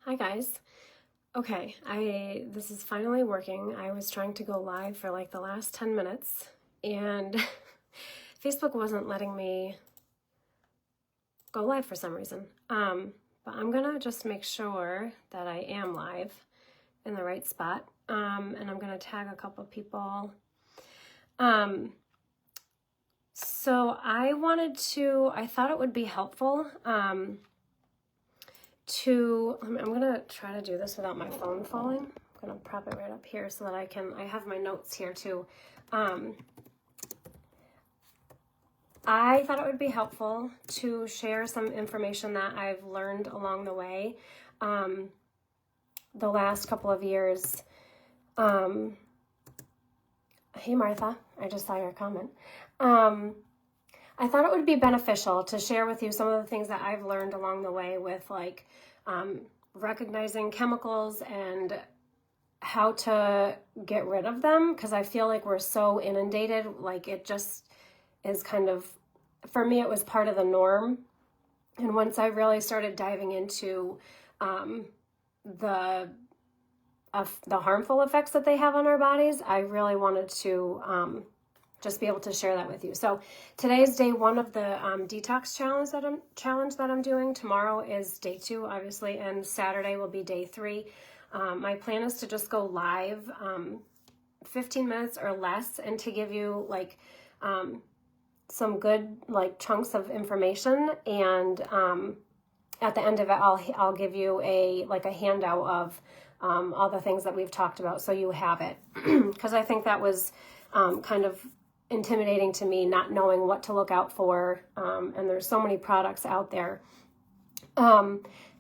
Hi guys. Okay, this is finally working. I was trying to go live for like the last 10 minutes and Facebook wasn't letting me go live for some reason. But I'm gonna just make sure that I am live in the right spot. And I'm gonna tag a couple people. So I thought it would be helpful I'm gonna try to do this without my phone falling. I'm gonna prop it right up here so that I have my notes here too. I thought it would be helpful to share some information that I've learned along the way, the last couple of years. Hey Martha, I just saw your comment. I thought it would be beneficial to share with you some of the things that I've learned along the way with recognizing chemicals and how to get rid of them, because I feel like we're so inundated, like it just is kind of, for me, it was part of the norm. And once I really started diving into the harmful effects that they have on our bodies, I really wanted to just be able to share that with you. So today is day 1 of the detox challenge that I'm doing. Tomorrow is day 2, obviously, and Saturday will be day 3. My plan is to just go live 15 minutes or less, and to give you some good chunks of information. And at the end of it, I'll give you a handout of all the things that we've talked about, so you have it. Because I think that was kind of intimidating to me, not knowing what to look out for, and there's so many products out there.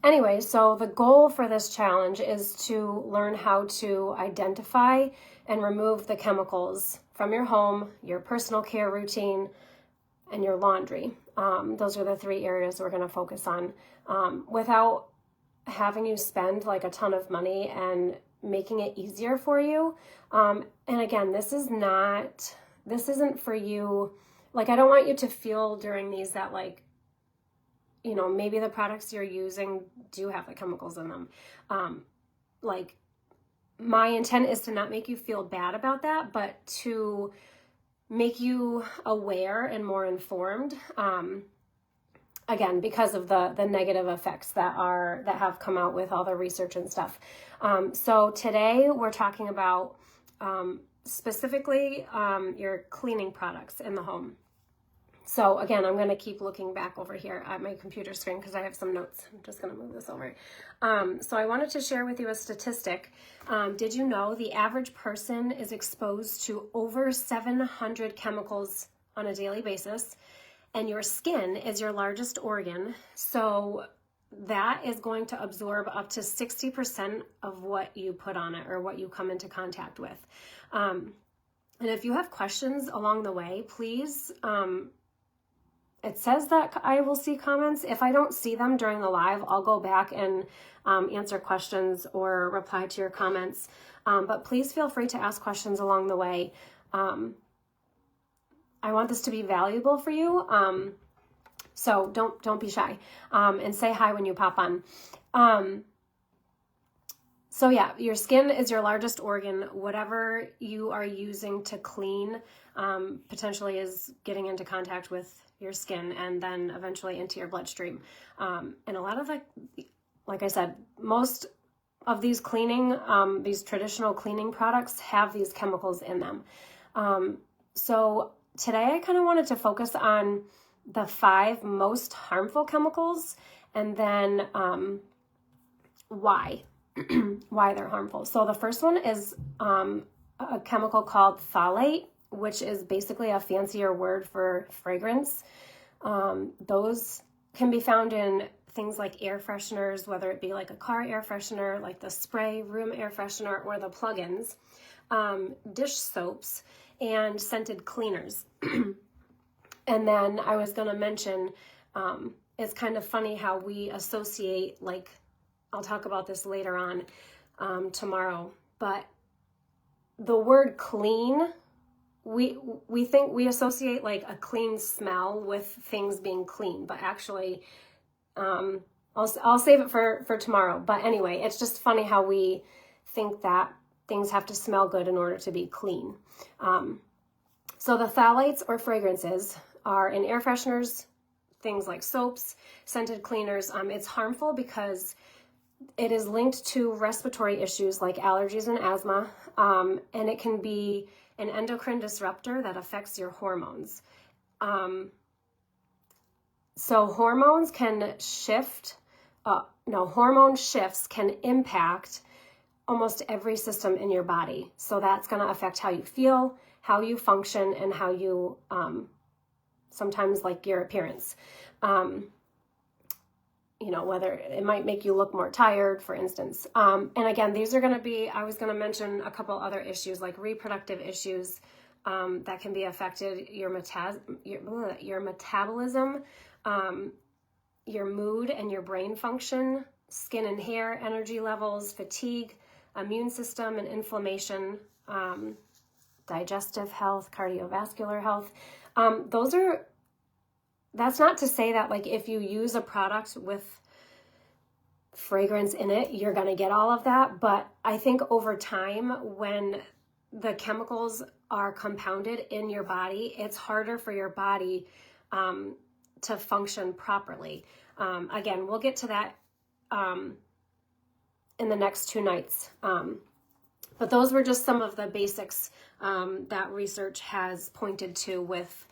Anyway, so the goal for this challenge is to learn how to identify and remove the chemicals from your home, your personal care routine, and your laundry. Those are the 3 areas we're going to focus on, without having you spend a ton of money and making it easier for you. And again, this isn't for you. I don't want you to feel during these that maybe the products you're using do have the chemicals in them. My intent is to not make you feel bad about that, but to make you aware and more informed. Again, because of the negative effects that have come out with all the research and stuff. So today we're talking about specifically your cleaning products in the home. So again, I'm going to keep looking back over here at my computer screen because I have some notes. I'm just going to move this over. So I wanted to share with you a statistic. Did you know the average person is exposed to over 700 chemicals on a daily basis? And your skin is your largest organ, so that is going to absorb up to 60% of what you put on it or what you come into contact with. And if you have questions along the way, please, it says that I will see comments. If I don't see them during the live, I'll go back and answer questions or reply to your comments. But please feel free to ask questions along the way. I want this to be valuable for you, so don't be shy, and say hi when you pop on. So yeah, your skin is your largest organ. Whatever you are using to clean potentially is getting into contact with your skin and then eventually into your bloodstream. And a lot of like I said, most of these these traditional cleaning products have these chemicals in them. So today I kind of wanted to focus on the 5 most harmful chemicals, and then why they're harmful. So the first one is a chemical called phthalate, which is basically a fancier word for fragrance. Those can be found in things like air fresheners, whether it be like a car air freshener, like the spray room air freshener, or the plugins, dish soaps, and scented cleaners. And then I was going to mention, it's kind of funny how we associate, I'll talk about this later on tomorrow, but the word clean, we think we associate a clean smell with things being clean, but actually I'll save it for tomorrow. But anyway, it's just funny how we think that things have to smell good in order to be clean. So the phthalates or fragrances are in air fresheners, things like soaps, scented cleaners. It's harmful because it is linked to respiratory issues like allergies and asthma, and it can be an endocrine disruptor that affects your hormones. So hormones can shift, hormone shifts can impact almost every system in your body. So that's going to affect how you feel, how you function, and how you, sometimes like your appearance. Whether it might make you look more tired, for instance. And again, these are going to be, I was going to mention a couple other issues like reproductive issues that can be affected, your metabolism, your mood and your brain function, skin and hair, energy levels, fatigue, immune system and inflammation, digestive health, cardiovascular health. That's not to say that like if you use a product with fragrance in it, you're going to get all of that. But I think over time, when the chemicals are compounded in your body, it's harder for your body to function properly. Again, we'll get to that in the next 2 nights. But those were just some of the basics that research has pointed to with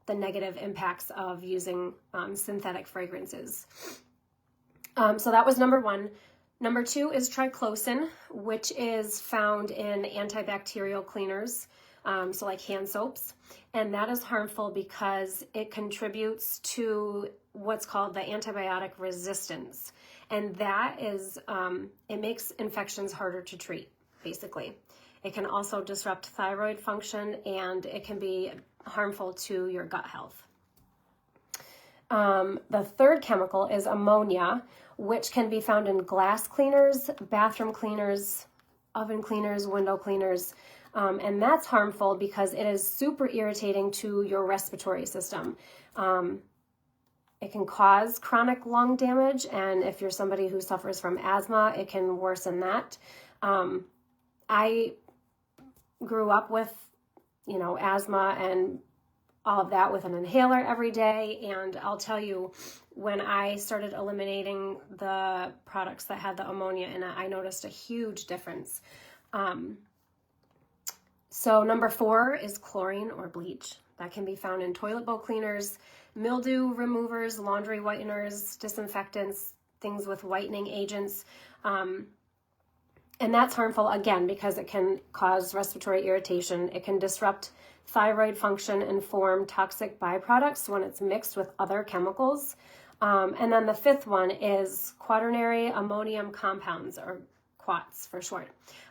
the negative impacts of using synthetic fragrances. So that was number 1. Number 2 is triclosan, which is found in antibacterial cleaners, so like hand soaps. And that is harmful because it contributes to what's called the antibiotic resistance. And that is, it makes infections harder to treat, basically. It can also disrupt thyroid function, and it can be harmful to your gut health. The third chemical is ammonia, which can be found in glass cleaners, bathroom cleaners, oven cleaners, window cleaners. And that's harmful because it is super irritating to your respiratory system. It can cause chronic lung damage, and if you're somebody who suffers from asthma, it can worsen that. I grew up with, asthma and all of that with an inhaler every day, and I'll tell you, when I started eliminating the products that had the ammonia in it, I noticed a huge difference. So number 4 is chlorine or bleach. That can be found in toilet bowl cleaners, mildew removers, laundry whiteners, disinfectants, things with whitening agents. And that's harmful, again, because it can cause respiratory irritation. It can disrupt thyroid function and form toxic byproducts when it's mixed with other chemicals. And then the 5th one is quaternary ammonium compounds, or quats for short.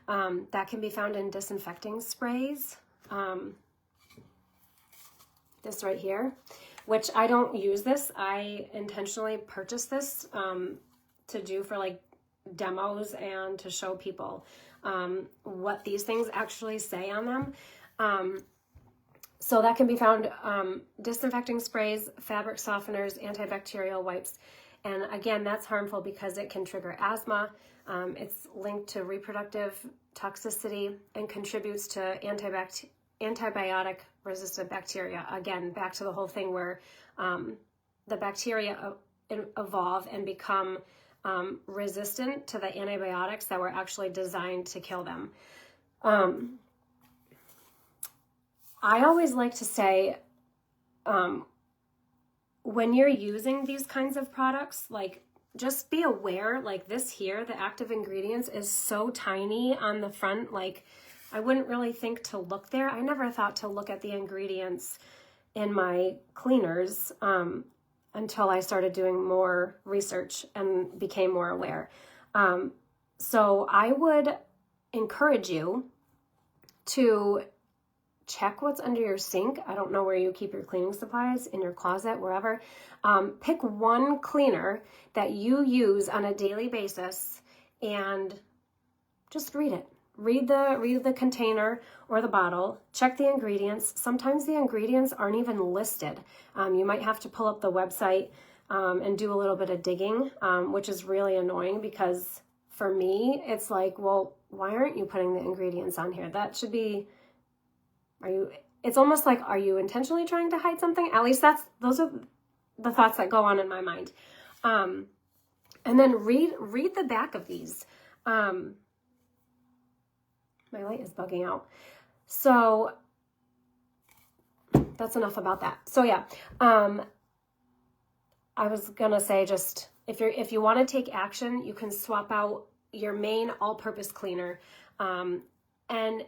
That can be found in disinfecting sprays. This right here, which I don't use this. I intentionally purchased this to do for like demos and to show people what these things actually say on them. So that can be found disinfecting sprays, fabric softeners, antibacterial wipes. And again, that's harmful because it can trigger asthma. It's linked to reproductive toxicity and contributes to antibiotic resistant bacteria. Again, back to the whole thing where the bacteria evolve and become resistant to the antibiotics that were actually designed to kill them. I always like to say, when you're using these kinds of products, like, just be aware, like this here, the active ingredients is so tiny on the front, like I wouldn't really think to look there. I never thought to look at the ingredients in my cleaners until I started doing more research and became more aware. So I would encourage you to check what's under your sink. I don't know where you keep your cleaning supplies, in your closet, wherever. Pick one cleaner that you use on a daily basis and just read it. Read the container or the bottle. Check the ingredients. Sometimes the ingredients aren't even listed. You might have to pull up the website and do a little bit of digging, which is really annoying because for me, it's like, well, why aren't you putting the ingredients on here? That should be, it's almost like, are you intentionally trying to hide something? At least those are the thoughts that go on in my mind. And then read the back of these. My light is bugging out. So that's enough about that. So yeah, I was gonna say, just if you want to take action, you can swap out your main all-purpose cleaner, and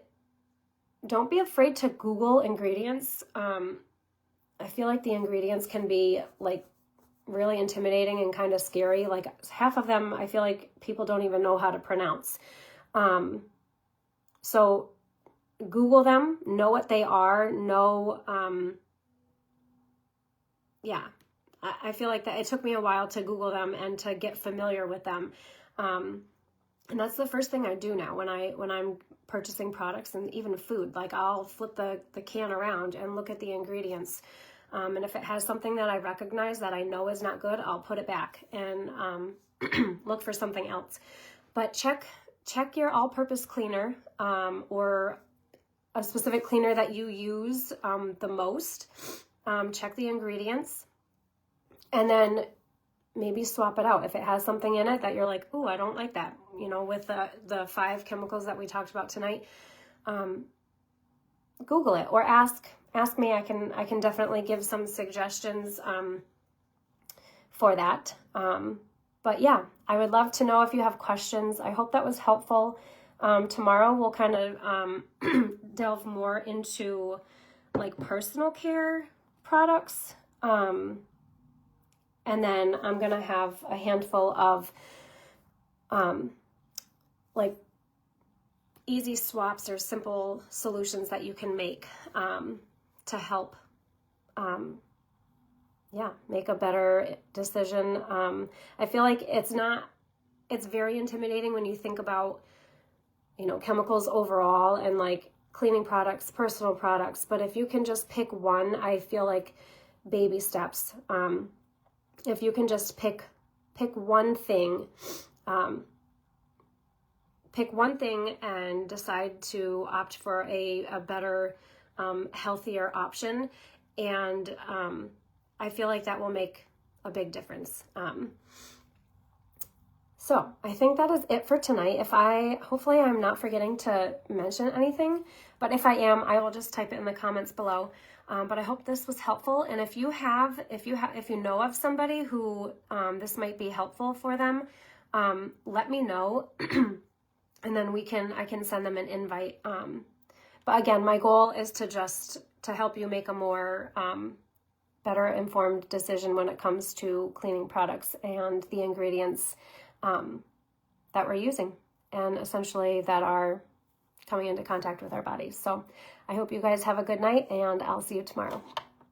don't be afraid to Google ingredients. I feel like the ingredients can be like really intimidating and kind of scary. Like half of them, I feel like people don't even know how to pronounce. So Google them, know what they are, yeah. I feel like that it took me a while to Google them and to get familiar with them. And that's the first thing I do now when I'm purchasing products and even food. Like I'll flip the can around and look at the ingredients. And if it has something that I recognize that I know is not good, I'll put it back and look for something else. But check your all-purpose cleaner, or a specific cleaner that you use the most. Check the ingredients, and then maybe swap it out. If it has something in it that you're like, ooh, I don't like that, with the 5 chemicals that we talked about tonight, Google it or ask me. I can definitely give some suggestions for that. But yeah, I would love to know if you have questions. I hope that was helpful. Tomorrow we'll kind of delve more into like personal care products. And then I'm going to have a handful of like easy swaps or simple solutions that you can make to help make a better decision. I feel like it's very intimidating when you think about, chemicals overall and like cleaning products, personal products. But if you can just pick one, I feel like baby steps. If you can just pick one thing, and decide to opt for a better, healthier option. And I feel like that will make a big difference. So I think that is it for tonight. Hopefully I'm not forgetting to mention anything, but if I am, I will just type it in the comments below. But I hope this was helpful. And if you know of somebody who this might be helpful for them, let me know, and then I can send them an invite. But again, my goal is to help you make a more better informed decision when it comes to cleaning products and the ingredients that we're using, and essentially that are coming into contact with our bodies. So I hope you guys have a good night, and I'll see you tomorrow.